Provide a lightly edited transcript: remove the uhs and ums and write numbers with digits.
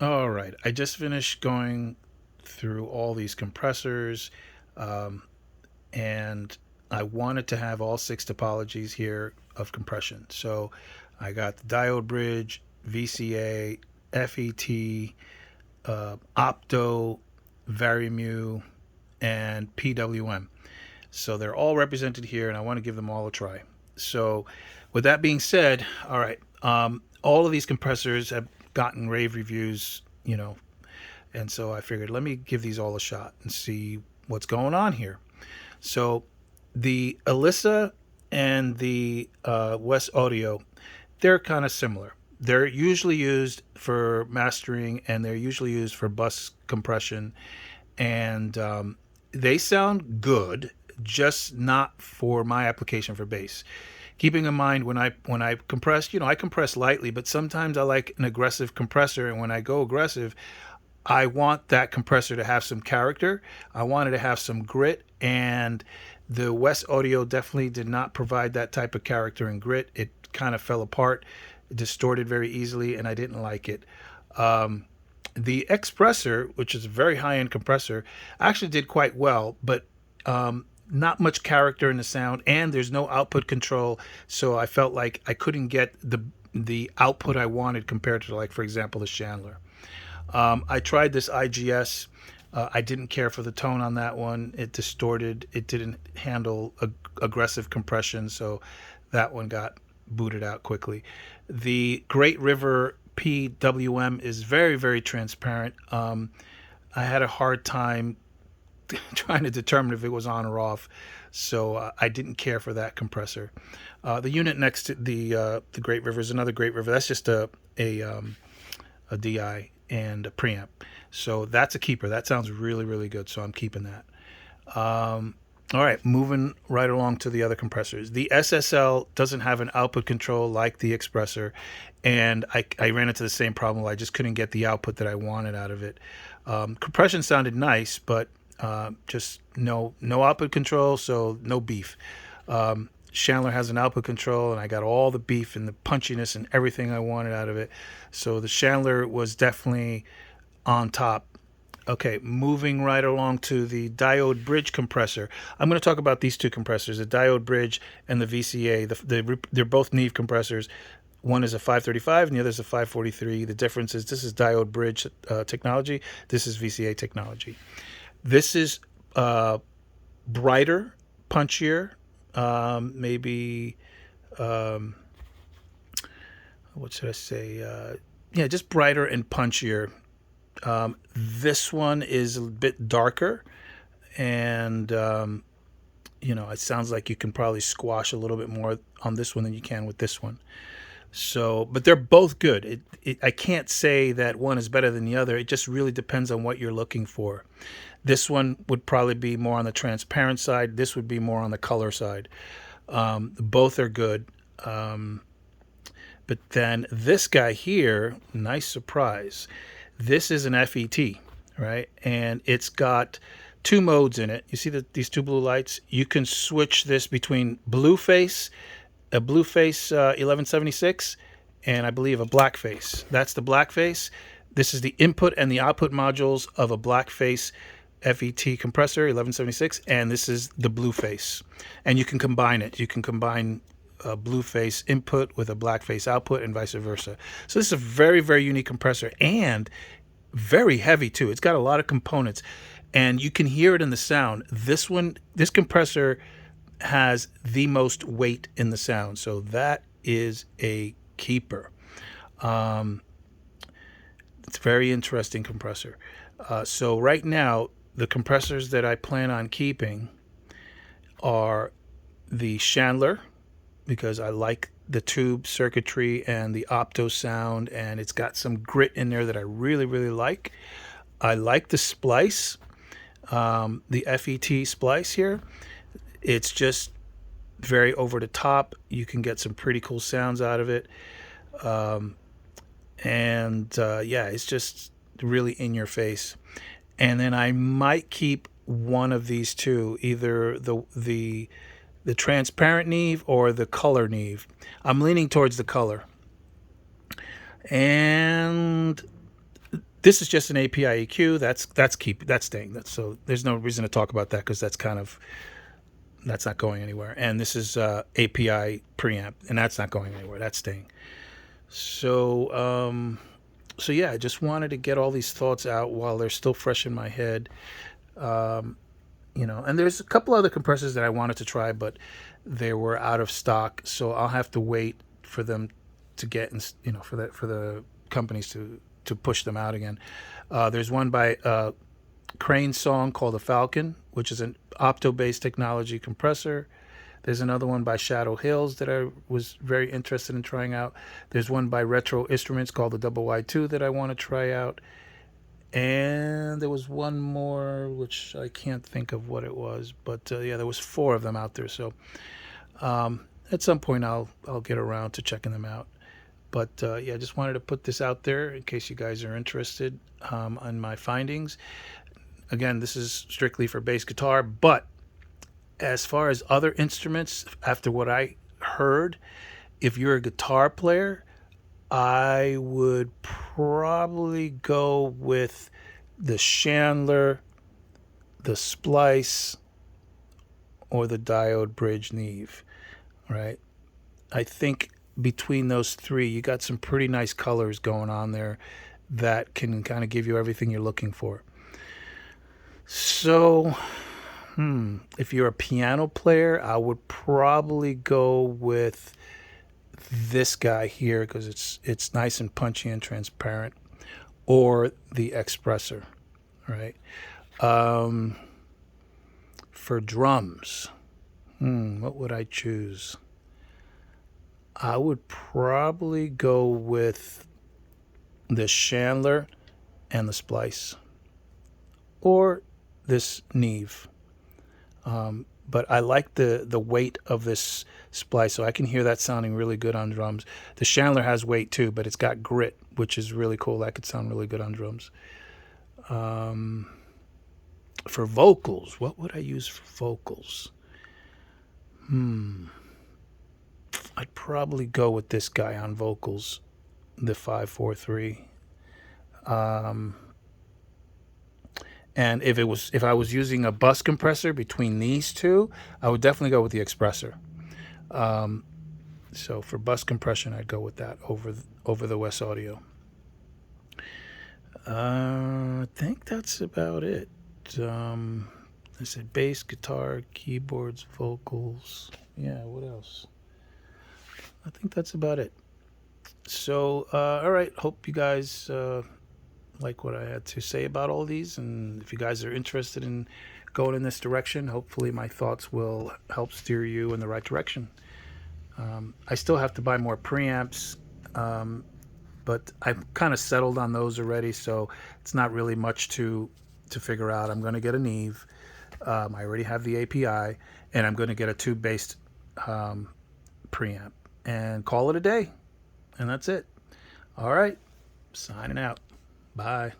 All right, I just finished going through all these compressors, um, and I wanted to have all six topologies here of compression. So I got the diode bridge, VCA, FET, opto, varimu, and PWM. So they're all represented here, and I want to give them all a try. So, with that being said, all right, all of these compressors have gotten rave reviews, and so I figured let me give these all a shot and see what's going on here. So, the Alyssa and the West Audio, they're kind of similar. They're usually used for mastering, and they're usually used for bus compression, and they sound good, just not for my application for bass. Keeping in mind when I compress, I compress lightly, but sometimes I like an aggressive compressor, and when I go aggressive, I want that compressor to have some character. I wanted to have some grit, and the West Audio definitely did not provide that type of character and grit. It kind of fell apart, distorted very easily, and I didn't like it. The Expressor, which is a very high end compressor, actually did quite well, but not much character in the sound, and there's no output control. So I felt like I couldn't get the output I wanted compared to, like, for example, the Chandler. I tried this IGS. I didn't care for the tone on that one. It distorted. It didn't handle aggressive compression, so that one got booted out quickly. The Great River PWM is very, very transparent. I had a hard time trying to determine if it was on or off, so I didn't care for that compressor. The unit next to the Great River is another Great River. That's just a DI and a preamp. So that's a keeper. That sounds really, really good. So I'm keeping that. All right, moving right along to the other compressors. The SSL doesn't have an output control like the Expressor, and I ran into the same problem. I just couldn't get the output that I wanted out of it. Compression sounded nice, but just no output control, so no beef. Chandler has an output control, and I got all the beef and the punchiness and everything I wanted out of it. So the Chandler was definitely on top. Okay, moving right along to the diode bridge compressor. I'm going to talk about these two compressors, the diode bridge and the VCA. They're both Neve compressors. One is a 535 and the other is a 543. The difference is this is diode bridge technology. This is VCA technology. This is brighter, punchier, maybe what should I say? Yeah, just brighter and punchier. This one is a bit darker, and it sounds like you can probably squash a little bit more on this one than you can with this one. So, but they're both good. I can't say that one is better than the other. It just really depends on what you're looking for. This one would probably be more on the transparent side. This would be more on the color side. Both are good. But then this guy here, nice surprise. This is an FET, right? And it's got two modes in it. You see these two blue lights? You can switch this between a blue face 1176, and I believe a black face. That's the black face. This is the input and the output modules of a black face FET compressor 1176, and this is the blue face. And you can combine it. You can combine a blue face input with a black face output and vice versa. So this is a very, very unique compressor and very heavy too. It's got a lot of components and you can hear it in the sound. This compressor has the most weight in the sound. So that is a keeper. It's a very interesting compressor. So right now, the compressors that I plan on keeping are the Chandler, because I like the tube circuitry and the opto sound, and it's got some grit in there that I really, really like. I like the splice, the FET splice here. It's just very over the top. You can get some pretty cool sounds out of it. Yeah, it's just really in your face. And then I might keep one of these two, either the transparent Neve or the color Neve. I'm leaning towards the color. And This is just an API EQ. That's staying. So there's no reason to talk about that because that's not going anywhere. And this is API preamp, and that's not going anywhere. That's staying. So so yeah, I just wanted to get all these thoughts out while they're still fresh in my head. And there's a couple other compressors that I wanted to try, but they were out of stock, so I'll have to wait for them to get, for the companies to push them out again. There's one by Crane Song called the Falcon, which is an opto-based technology compressor. There's another one by Shadow Hills that I was very interested in trying out. There's one by Retro Instruments called the Double Y2 that I want to try out. And there was one more, which I can't think of what it was, but yeah, there was 4 of them out there. So at some point I'll get around to checking them out. But yeah, I just wanted to put this out there in case you guys are interested on my findings. Again, this is strictly for bass guitar, but as far as other instruments, after what I heard, if you're a guitar player, I would probably go with the Chandler, the Splice, or the Diode Bridge Neve, right? I think between those 3, you got some pretty nice colors going on there that can kind of give you everything you're looking for. So, if you're a piano player, I would probably go with this guy here because it's nice and punchy and transparent, or the Compressor, right? For drums, what would I choose? I would probably go with the Chandler and the Splice, or this Neve. But I like the weight of this splice, so I can hear that sounding really good on drums. The Chandler has weight too, but it's got grit, which is really cool. That could sound really good on drums. For vocals, what would I use for vocals? I'd probably go with this guy on vocals, the 543. And if I was using a bus compressor between these 2, I would definitely go with the Compressor. So for bus compression, I'd go with that over the West Audio. I think that's about it. I said bass, guitar, keyboards, vocals. Yeah, what else? I think that's about it. So, all right. Hope you guys like what I had to say about all these, and if you guys are interested in going in this direction, hopefully my thoughts will help steer you in the right direction. I still have to buy more preamps, but I've kind of settled on those already, so it's not really much to figure out. I'm going to get a Neve. I already have the API, and I'm going to get a tube-based preamp and call it a day, and that's it. All right, signing out. Bye.